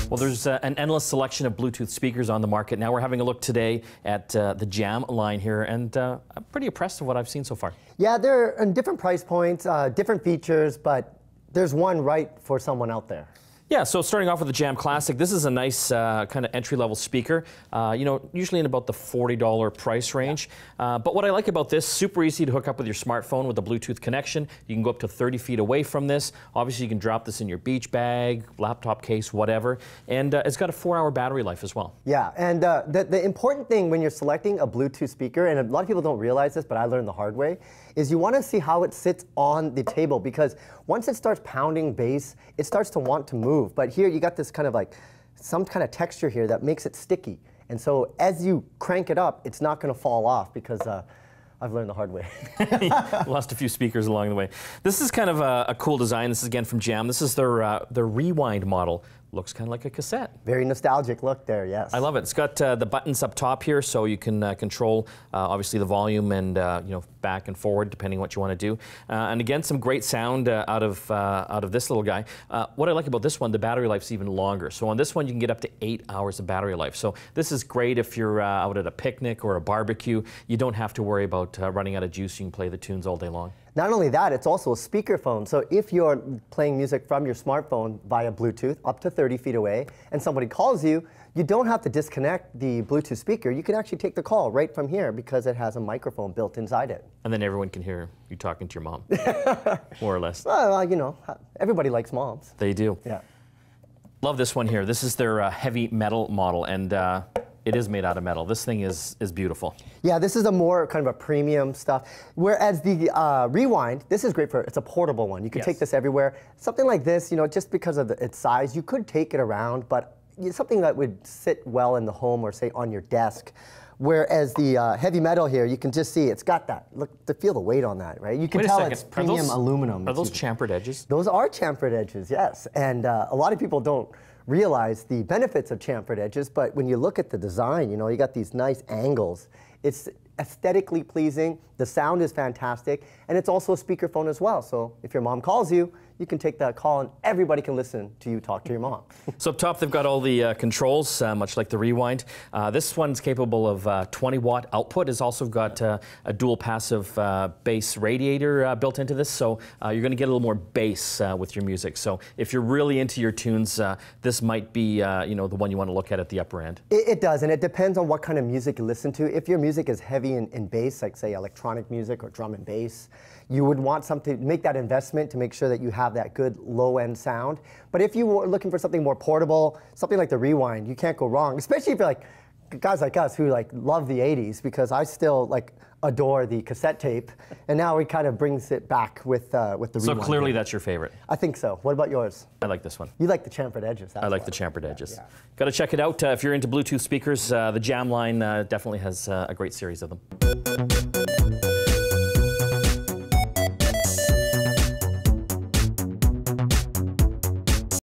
Well, there's an endless selection of Bluetooth speakers on the market. Now we're having a look today at the Jam line here, and I'm pretty impressed with what I've seen so far. Yeah, they're in different price points, different features, but there's one right for someone out there. Yeah, so starting off with the Jam Classic, this is a nice kind of entry-level speaker, you know, usually in about the $40 price range. But what I like about this, super easy to hook up with your smartphone with a Bluetooth connection. You can go up to 30 feet away from this. Obviously, you can drop this in your beach bag, laptop case, whatever. And it's got a 4-hour battery life as well. Yeah, and the important thing when you're selecting a Bluetooth speaker, and a lot of people don't realize this, but I learned the hard way, is you want to see how it sits on the table, because once it starts pounding bass, it starts to want to move. But here you got this kind of like, some kind of texture here that makes it sticky. And so as you crank it up, it's not going to fall off, because I've learned the hard way. Lost a few speakers along the way. This is kind of a cool design. This is again from Jam. This is their Rewind model. Looks kind of like a cassette. Very nostalgic look there, yes. I love it. It's got the buttons up top here, so you can control obviously the volume and you know, back and forward depending on what you want to do. And again, some great sound out of this little guy. What I like about this one, the battery life's even longer. So on this one, you can get up to 8 hours of battery life. So this is great if you're out at a picnic or a barbecue. You don't have to worry about running out of juice. You can play the tunes all day long. Not only that, it's also a speakerphone. So if you're playing music from your smartphone via Bluetooth up to 30 feet away and somebody calls you, you don't have to disconnect the Bluetooth speaker. You can actually take the call right from here because it has a microphone built inside it. And then everyone can hear you talking to your mom, more or less. Well, you know, everybody likes moms. They do. Yeah. Love this one here. This is their heavy metal model, and it is made out of metal. This thing is beautiful. Yeah, this is a more kind of a premium stuff. Whereas the Rewind, this is great for, it's a portable one. You can take this everywhere. Something like this, you know, just because of its size, you could take it around, but it's something that would sit well in the home or say on your desk. Whereas the heavy metal here, you can just see it's got that. Look, to feel the weight on that, right? You can tell it's premium aluminum. Are those chamfered edges? Those are chamfered edges, yes. And a lot of people don't realize the benefits of chamfered edges, but when you look at the design, you know, you got these nice angles. It's aesthetically pleasing, the sound is fantastic, and it's also a speakerphone as well. So if your mom calls you, you can take that call and everybody can listen to you talk to your mom. So up top, they've got all the controls, much like the Rewind. This one's capable of 20-watt output. It's also got a dual passive bass radiator built into this, so you're going to get a little more bass with your music. So if you're really into your tunes, this might be you know, the one you want to look at the upper end. It does, and it depends on what kind of music you listen to. If your music is heavy in bass, like say electronic music or drum and bass, you would want something, make that investment to make sure that you have that good low-end sound. But if you were looking for something more portable, something like the Rewind, you can't go wrong, especially if you're like guys like us who like love the 80s, because I still like adore the cassette tape, and now it kind of brings it back with the Rewind. So clearly that's your favorite. I think so. What about yours? I like this one. You like the chamfered edges. I like the chamfered edges. Yeah. Got to check it out if you're into Bluetooth speakers. The Jam line definitely has a great series of them.